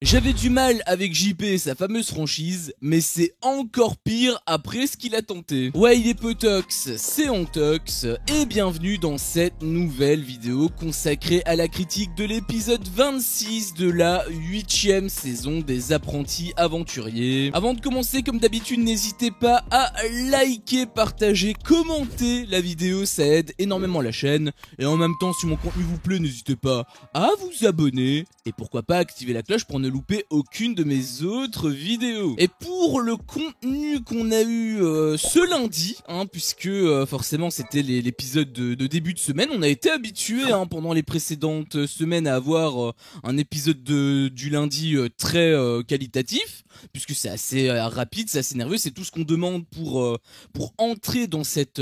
J'avais du mal avec JP et sa fameuse franchise, mais c'est encore pire après ce qu'il a tenté. Ouais, il est potox, c'est Ontox, et bienvenue dans cette nouvelle vidéo consacrée à la critique de l'épisode 26 de la 8ème saison des Apprentis Aventuriers. Avant de commencer, comme d'habitude, n'hésitez pas à liker, partager, commenter la vidéo, ça aide énormément la chaîne. Et en même temps, si mon contenu vous plaît, n'hésitez pas à vous abonner, et pourquoi pas activer la cloche pour ne louper aucune de mes autres vidéos. Et pour le contenu qu'on a eu ce lundi, puisque forcément c'était l'épisode de début de semaine, on a été habitué pendant les précédentes semaines à avoir un épisode du lundi très qualitatif, puisque c'est assez rapide, c'est assez nerveux, c'est tout ce qu'on demande pour entrer dans cette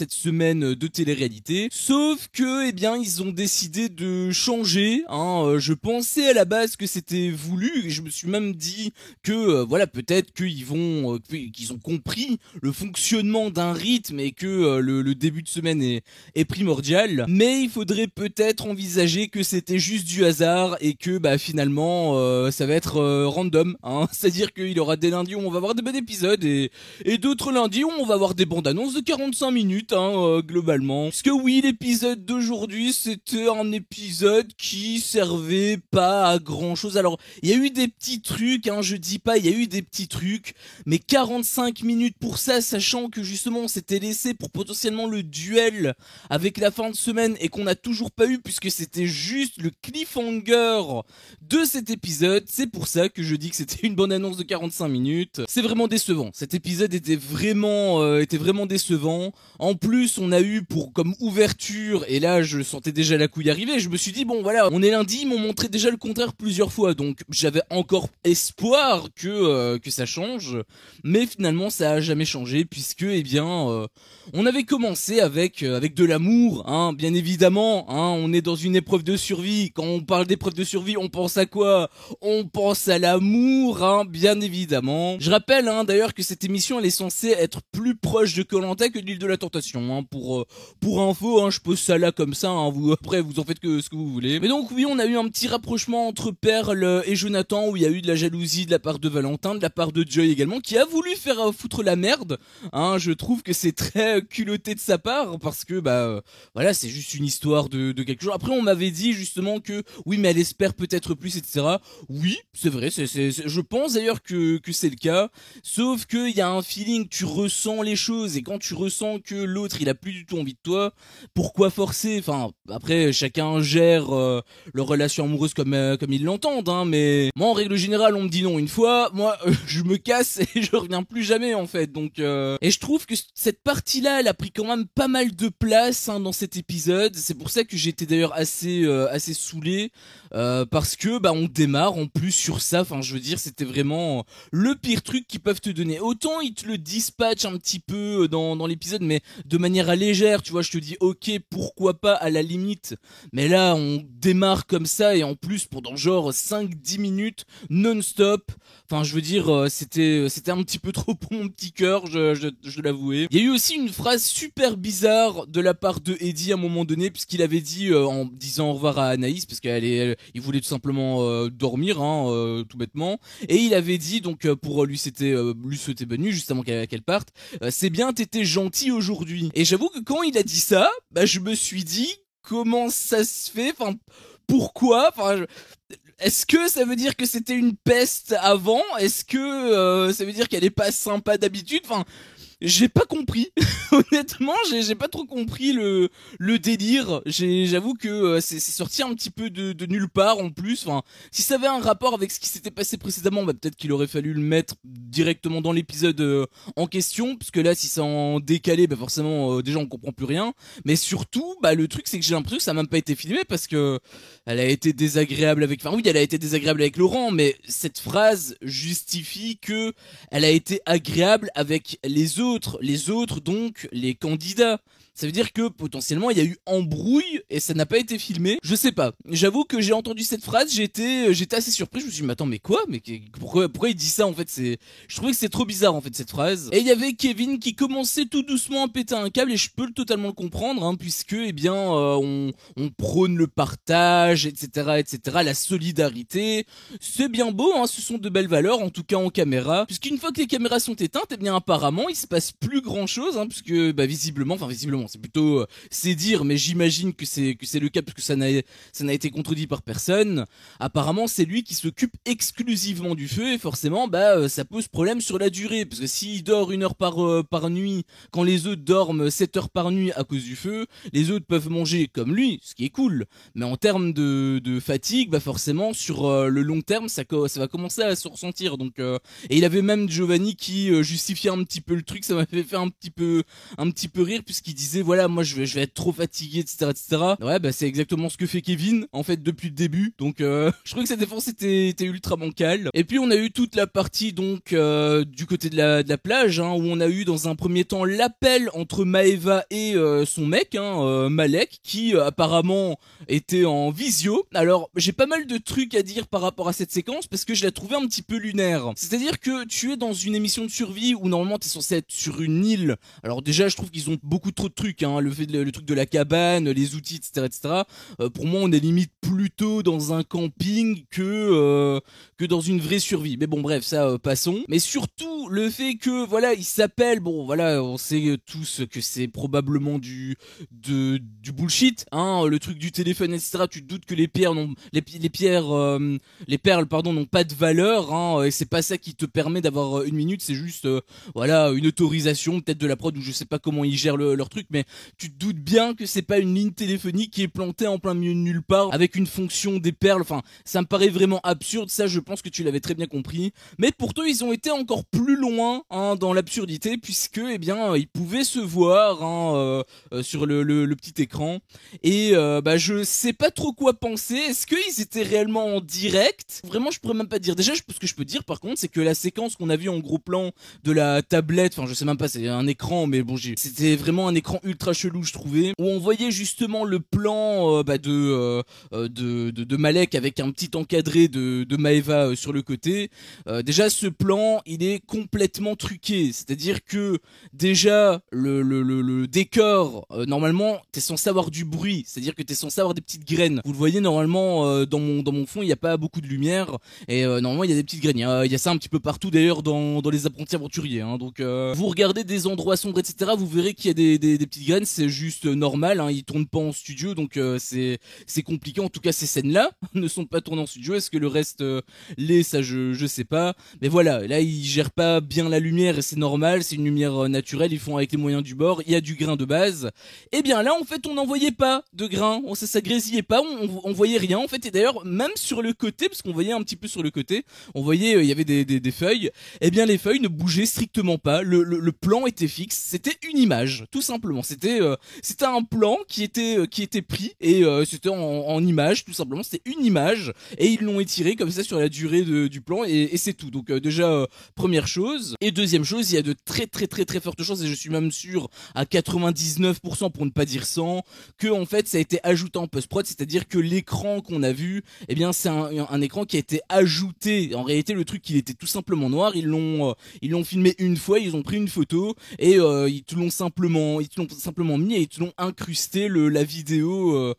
semaine de télé-réalité. Sauf que, eh bien, ils ont décidé de changer. Je pensais à la base que c'était voulu, et je me suis même dit que voilà, peut-être qu'ils ont compris le fonctionnement d'un rythme et que le début de semaine est primordial. Mais il faudrait peut-être envisager que c'était juste du hasard et que finalement ça va être random. C'est-à-dire qu'il y aura des lundis où on va avoir des bons épisodes et d'autres lundis où on va avoir des bandes annonces de 45 minutes globalement. Parce que oui, l'épisode d'aujourd'hui c'était un épisode qui servait pas à grand chose. Alors il y a eu des petits trucs, je dis pas, il y a eu des petits trucs, mais 45 minutes pour ça, sachant que justement on s'était laissé pour potentiellement le duel avec la fin de semaine et qu'on n'a toujours pas eu puisque c'était juste le cliffhanger de cet épisode. C'est pour ça que je dis que c'était une bonne annonce de 45 minutes. C'est vraiment décevant. Cet épisode était vraiment décevant. En plus, on a eu comme ouverture, et là je sentais déjà la couille arriver, je me suis dit bon voilà, on est lundi, ils m'ont montré déjà le contraire plusieurs fois, donc j'avais encore espoir que ça change, mais finalement ça a jamais changé puisque on avait commencé avec de l'amour, bien évidemment, on est dans une épreuve de survie. Quand on parle d'épreuve de survie, on pense à quoi? On pense à l'amour, bien évidemment. Je rappelle d'ailleurs que cette émission elle est censée être plus proche de Koh-Lanta que de l'île de la Tentation, pour info, je pose ça là comme ça, vous après vous en faites que ce que vous voulez. Mais donc oui, on a eu un petit rapprochement entre Pearl et Jonathan où il y a eu de la jalousie de la part de Valentin, de la part de Joy également, qui a voulu faire foutre la merde. Je trouve que c'est très culotté de sa part parce que voilà, c'est juste une histoire de quelque chose. Après on m'avait dit justement que oui mais elle espère peut-être plus, etc. Oui, c'est vrai, je pense d'ailleurs que c'est le cas, sauf que il y a un feeling, tu ressens les choses, et quand tu ressens que l'autre il a plus du tout envie de toi, pourquoi forcer? Enfin après chacun gère leur relation amoureuse comme ils l'entendent, mais moi en règle générale on me dit non une fois, moi je me casse et je reviens plus jamais en fait. Donc et je trouve que cette partie là elle a pris quand même pas mal de place dans cet épisode. C'est pour ça que j'étais d'ailleurs assez saoulé parce que on démarre en plus sur ça. Enfin je veux dire, c'était vraiment le pire truc qu'ils peuvent te donner. Autant ils te le dispatchent un petit peu dans l'épisode, mais de manière légère, tu vois, je te dis ok, pourquoi pas à la limite, mais là on démarre comme ça et en plus pendant genre 5-10 minutes non-stop. Enfin je veux dire, c'était un petit peu trop pour mon petit cœur, je dois l'avouer. Il y a eu aussi une phrase super bizarre de la part de Eddie à un moment donné, puisqu'il avait dit en disant au revoir à Anaïs, parce il voulait tout simplement dormir, tout bêtement, et il avait dit donc pour lui souhaiter bonne nuit juste avant qu'elle parte, c'est bien, t'étais gentil aujourd'hui. Et j'avoue que quand il a dit ça, je me suis dit comment ça se fait, enfin pourquoi, est-ce que ça veut dire que c'était une peste avant? Est-ce que ça veut dire qu'elle est pas sympa d'habitude? Enfin, j'ai pas compris. Honnêtement, j'ai pas trop compris le délire. J'avoue que c'est sorti un petit peu de nulle part en plus. Enfin, si ça avait un rapport avec ce qui s'était passé précédemment, peut-être qu'il aurait fallu le mettre directement dans l'épisode en question, parce que là, si c'est en décalé, forcément, déjà on comprend plus rien. Mais surtout, le truc c'est que j'ai l'impression que ça a même pas été filmé parce que elle a été désagréable avec. Enfin oui, elle a été désagréable avec Laurent, mais cette phrase justifie que elle a été agréable avec les autres donc les candidats. Ça veut dire que potentiellement il y a eu embrouille et ça n'a pas été filmé. Je sais pas. J'avoue que j'ai entendu cette phrase, j'étais assez surpris. Je me suis dit mais attends mais quoi? Mais pourquoi il dit ça en fait? Je trouvais que c'est trop bizarre en fait cette phrase. Et il y avait Kevin qui commençait tout doucement à péter un câble et je peux totalement le comprendre hein, puisque eh bien on prône le partage, etc., la solidarité. C'est bien beau, hein, ce sont de belles valeurs, en tout cas en caméra. Puisqu'une fois que les caméras sont éteintes, eh bien apparemment il se passe plus grand chose, hein, puisque bah visiblement, c'est plutôt c'est dire, mais j'imagine que c'est le cas puisque ça n'a été contredit par personne. Apparemment c'est lui qui s'occupe exclusivement du feu et forcément bah ça pose problème sur la durée, parce que s'il dort 1 heure par nuit, quand les autres dorment 7 heures par nuit à cause du feu, les autres peuvent manger comme lui, ce qui est cool. Mais en termes de fatigue, bah forcément sur le long terme, ça va commencer à se ressentir. Donc et il avait même Giovanni qui justifiait un petit peu le truc, ça m'avait fait un petit peu rire puisqu'il disait voilà moi je vais être trop fatigué, etc. Ouais bah c'est exactement ce que fait Kevin en fait depuis le début. Donc je trouvais que cette défense était ultra bancale. Et puis on a eu toute la partie donc du côté de la plage hein, où on a eu dans un premier temps l'appel entre Maeva et son mec hein, Malek qui apparemment était en visio. Alors j'ai pas mal de trucs à dire par rapport à cette séquence parce que je la trouvais un petit peu lunaire. C'est-à-dire que tu es dans une émission de survie où normalement t'es censé être sur une île. Alors déjà je trouve qu'ils ont beaucoup trop de trucs hein, le truc de la cabane, les outils, etc. Pour moi on est limite plutôt dans un camping que dans une vraie survie. Mais bon bref ça passons. Mais surtout le fait que voilà il s'appelle, bon voilà on sait tous que c'est probablement du bullshit hein, le truc du téléphone etc. Tu te doutes que les perles n'ont pas de valeur hein, et c'est pas ça qui te permet d'avoir 1 minute, c'est juste voilà une autorisation peut-être de la prod ou je sais pas comment ils gèrent leur truc, mais tu te doutes bien que c'est pas une ligne téléphonique qui est plantée en plein milieu de nulle part avec une fonction des perles. Enfin ça me paraît vraiment absurde, ça je pense que tu l'avais très bien compris, mais pourtant ils ont été encore plus loin hein, dans l'absurdité puisque eh bien ils pouvaient se voir hein, sur le petit écran et bah je sais pas trop quoi penser. Est-ce qu'ils étaient réellement en direct? Vraiment je pourrais même pas dire. Déjà ce que je peux dire par contre c'est que la séquence qu'on a vue en gros plan de la tablette, enfin je sais même pas, c'est un écran mais bon c'était vraiment un écran ultra chelou je trouvais, où on voyait justement le plan de Malek avec un petit encadré de Maeva sur le côté. Déjà ce plan il est complètement truqué, c'est-à-dire que déjà le décor normalement t'es censé avoir du bruit, c'est-à-dire que t'es censé avoir des petites graines. Vous le voyez normalement dans mon fond il n'y a pas beaucoup de lumière et normalement il y a des petites graines. Il y a ça un petit peu partout d'ailleurs dans les apprentis aventuriers hein. Donc vous regardez des endroits sombres etc, vous verrez qu'il y a des petites graines, c'est juste normal hein. Ils tournent pas en studio donc c'est compliqué. En tout cas ces scènes là ne sont pas tournées en studio. Est-ce que le reste l'est, ça je sais pas, mais voilà là ils gèrent pas bien la lumière et c'est normal, c'est une lumière naturelle, ils font avec les moyens du bord, il y a du grain de base. Et bien là en fait on n'en voyait pas de grain, ça grésillait pas, on voyait rien en fait. Et d'ailleurs même sur le côté, parce qu'on voyait un petit peu sur le côté, on voyait il y avait des feuilles, et bien les feuilles ne bougeaient strictement pas, le plan était fixe, c'était une image tout simplement, c'était un plan qui était pris et c'était en image tout simplement, c'était une image et ils l'ont étiré comme ça sur la durée du plan et c'est tout. Donc déjà première chose, et deuxième chose, il y a de très fortes chances, et je suis même sûr à 99% pour ne pas dire 100, que en fait ça a été ajouté en post-prod, c'est-à-dire que l'écran qu'on a vu, eh bien c'est un écran qui a été ajouté. En réalité le truc il était tout simplement noir, ils l'ont filmé une fois, ils ont pris une photo et ils te l'ont simplement mis et ils te l'ont incrusté la vidéo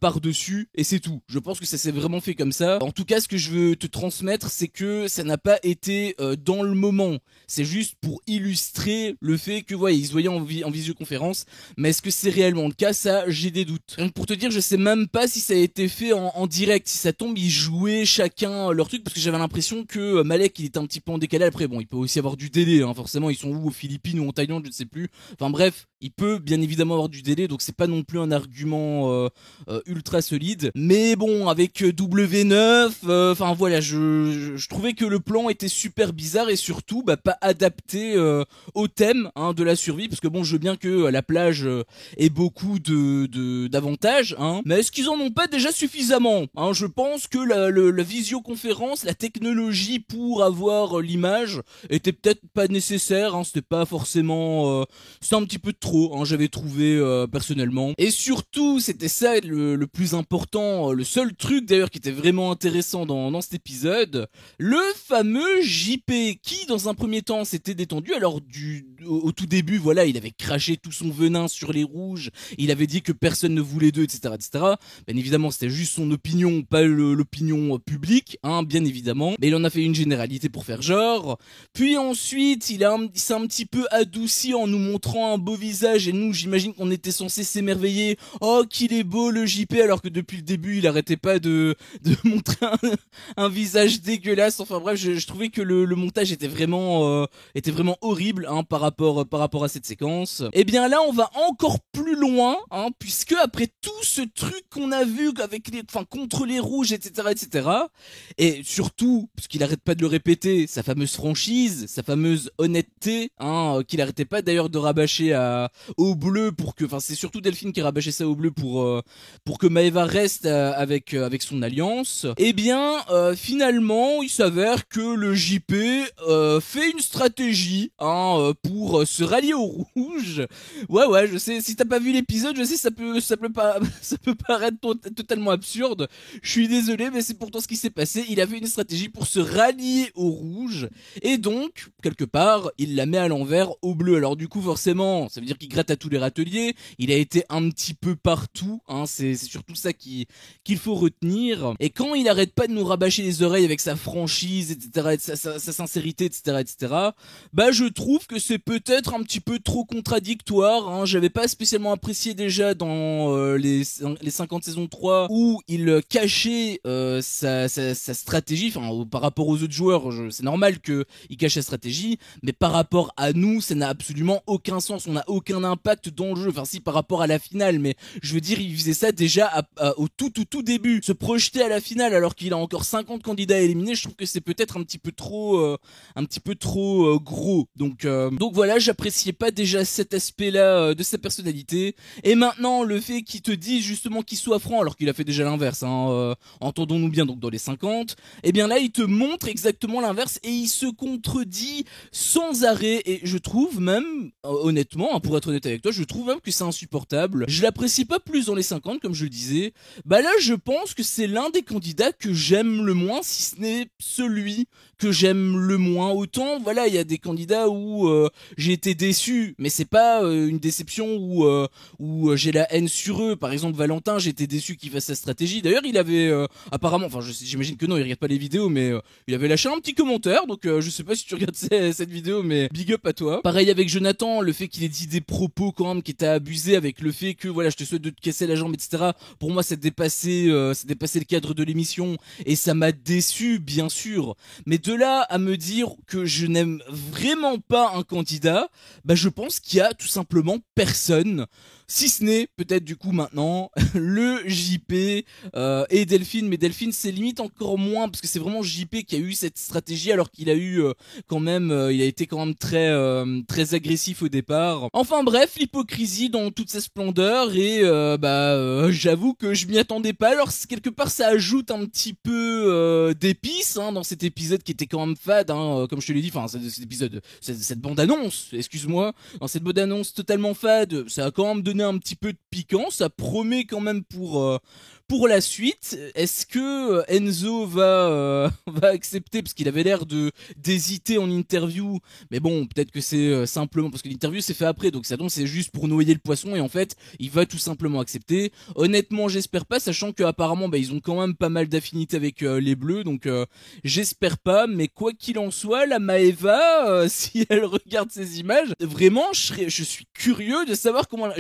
par-dessus et c'est tout. Je pense que ça s'est vraiment fait comme ça. En tout cas ce que je veux te transmettre c'est que ça n'a pas été dans le moment, c'est juste pour illustrer le fait que voilà, ils se voyaient en visioconférence, mais est-ce que c'est réellement le cas? Ça j'ai des doutes. Donc pour te dire, je sais même pas si ça a été fait en direct, si ça tombe ils jouaient chacun leur truc, parce que j'avais l'impression que Malek il était un petit peu en décalé. Après bon il peut aussi avoir du délai hein, forcément ils sont où, aux Philippines ou en Thaïlande, je ne sais plus, enfin bref il peut bien évidemment avoir du délai, donc c'est pas non plus un argument ultra solide. Mais bon avec W9, enfin voilà, je trouvais que le plan était super bizarre et surtout bah, pas adapté au thème hein, de la survie, parce que bon je veux bien que la plage ait beaucoup d'avantages hein, mais est-ce qu'ils en ont pas déjà suffisamment hein? Je pense que la visioconférence, la technologie pour avoir l'image était peut-être pas nécessaire hein, c'était pas forcément c'était un petit peu trop trop, hein, j'avais trouvé personnellement. Et surtout, c'était ça le plus important, le seul truc d'ailleurs qui était vraiment intéressant dans cet épisode, le fameux JP qui dans un premier temps s'était détendu. Alors au tout début, voilà, il avait craché tout son venin sur les rouges, il avait dit que personne ne voulait d'eux, etc., etc. Bien évidemment, c'était juste son opinion, pas l'opinion publique, hein, bien évidemment. Mais il en a fait une généralité pour faire genre. Puis ensuite, il s'est un petit peu adouci en nous montrant un beau visage, et nous, j'imagine qu'on était censé s'émerveiller. Oh, qu'il est beau le JP, alors que depuis le début, il arrêtait pas de montrer un visage dégueulasse. Enfin bref, je trouvais que le montage était vraiment horrible, hein, par rapport à cette séquence. Et bien là, on va encore plus loin, hein, puisque après tout ce truc qu'on a vu avec contre les rouges, etc., etc., et surtout, parce qu'il arrête pas de le répéter, sa fameuse franchise, sa fameuse honnêteté, hein, qu'il arrêtait pas d'ailleurs de rabâcher au bleu c'est surtout Delphine qui rabâchait ça au bleu pour que Maeva reste avec son alliance. Et bien, finalement, il s'avère que le JP fait une stratégie, hein, pour se rallier aux rouges. Ouais, je sais, si t'as pas vu l'épisode, je sais, ça peut paraître totalement absurde. Je suis désolé, mais c'est pourtant ce qui s'est passé. Il a fait une stratégie pour se rallier aux rouges, et donc, quelque part, il la met à l'envers au bleu. Alors du coup, forcément, ça veut dire qu'il gratte à tous les râteliers, il a été un petit peu partout, hein, c'est surtout ça qu'il faut retenir. Et quand il arrête pas de nous rabâcher les oreilles avec sa franchise, etc., et sa sincérité, etc., etc., bah je trouve que c'est peut-être un petit peu trop contradictoire, hein. J'avais pas spécialement apprécié déjà dans les 50 saisons 3 où il cachait sa stratégie, enfin par rapport aux autres joueurs, c'est normal qu'il cache sa stratégie, mais par rapport à nous, ça n'a absolument aucun sens, on n'a aucun impact dans le jeu, enfin si par rapport à la finale, mais je veux dire, il faisait ça déjà au tout début, se projeter à la finale alors qu'il a encore 50 candidats à éliminer, je trouve que c'est peut-être un petit peu trop gros. Donc voilà, j'appréciais pas déjà cet aspect-là de sa personnalité. Et maintenant, le fait qu'il te dise justement qu'il soit franc, alors qu'il a fait déjà l'inverse, hein, entendons-nous bien, donc dans les 50, et bien là, il te montre exactement l'inverse et il se contredit sans arrêt. Et je trouve même, honnêtement, hein, pour être honnête avec toi, je trouve même que c'est insupportable. Je l'apprécie pas plus dans les 50, comme je le disais. Bah là, je pense que c'est l'un des candidats que j'aime le moins, si ce n'est celui que j'aime le moins. Autant, voilà, il y a des candidats où j'ai été déçu, mais c'est pas une déception où j'ai la haine sur eux. Par exemple, Valentin, j'ai été déçu qu'il fasse sa stratégie. D'ailleurs, il avait apparemment, enfin, j'imagine que non, il regarde pas les vidéos, mais il avait lâché un petit commentaire. Donc, je sais pas si tu regardes cette vidéo, mais big up à toi. Pareil avec Jonathan, le fait qu'il ait dit des propos quand même qui étaient abusés, avec le fait que voilà, je te souhaite de te casser la jambe, etc. Pour moi, c'est dépassé le cadre de l'émission et ça m'a déçu, bien sûr. Mais de là à me dire que je n'aime vraiment pas un candidat, bah je pense qu'il y a tout simplement personne. Si ce n'est peut-être du coup maintenant le JP et Delphine, mais Delphine c'est limite encore moins parce que c'est vraiment JP qui a eu cette stratégie alors qu'il a eu il a été quand même très agressif au départ. Enfin bref, l'hypocrisie dans toute sa splendeur et j'avoue que je m'y attendais pas. Alors quelque part ça ajoute un petit peu d'épices, hein, dans cet épisode qui était quand même fade, hein, comme je te l'ai dit, enfin cet épisode, cette bande annonce, excuse-moi, dans cette bande annonce totalement fade, ça a quand même donné un petit peu de piquant, ça promet quand même pour la suite. Est-ce que Enzo va accepter, parce qu'il avait l'air d'hésiter en interview, mais bon, peut-être que c'est simplement parce que l'interview s'est fait après, donc ça donc c'est juste pour noyer le poisson et en fait, il va tout simplement accepter. Honnêtement, j'espère pas, sachant que apparemment ils ont quand même pas mal d'affinités avec les bleus, donc j'espère pas, mais quoi qu'il en soit, la Maeva, si elle regarde ces images, vraiment, je suis curieux de savoir comment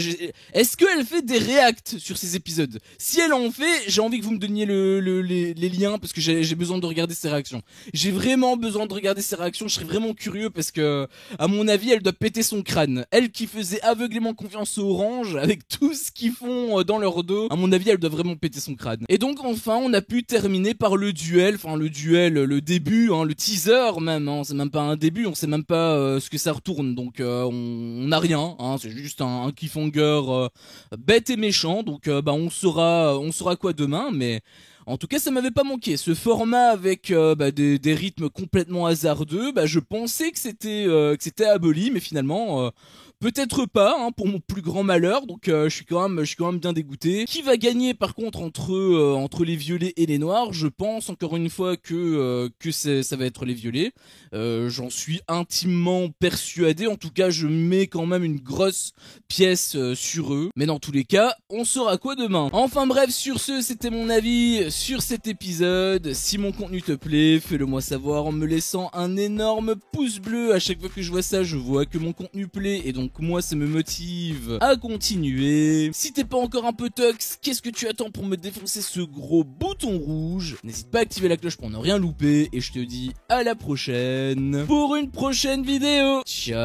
est-ce qu'elle fait des réacts sur ces épisodes. Si elle en fait, j'ai envie que vous me donniez les liens parce que j'ai besoin de regarder ses réactions. J'ai vraiment besoin de regarder ses réactions, je serais vraiment curieux parce que à mon avis, elle doit péter son crâne. Elle qui faisait aveuglément confiance aux Orange avec tout ce qu'ils font dans leur dos, à mon avis, elle doit vraiment péter son crâne. Et donc enfin, on a pu terminer par le duel, le début, hein, le teaser même, hein, c'est même pas un début, on sait même pas ce que ça retourne, donc on n'a rien, hein, c'est juste un cliffhanger bête et méchant, donc on saura quoi demain, mais En tout cas, ça m'avait pas manqué. Ce format avec des rythmes complètement hasardeux, je pensais que c'était aboli, mais finalement... peut-être pas, hein, pour mon plus grand malheur, donc je suis quand même bien dégoûté. Qui va gagner par contre entre les violets et les noirs? Je pense encore une fois que ça va être les violets. J'en suis intimement persuadé, en tout cas je mets quand même une grosse pièce sur eux. Mais dans tous les cas, on saura quoi demain. Enfin bref, sur ce, c'était mon avis sur cet épisode. Si mon contenu te plaît, fais-le moi savoir en me laissant un énorme pouce bleu. À chaque fois que je vois ça, je vois que mon contenu plaît et donc moi ça me motive à continuer. Si t'es pas encore un peu tox, qu'est-ce que tu attends pour me défoncer ce gros bouton rouge? N'hésite pas à activer la cloche pour ne rien louper et je te dis à la prochaine pour une prochaine vidéo. Ciao.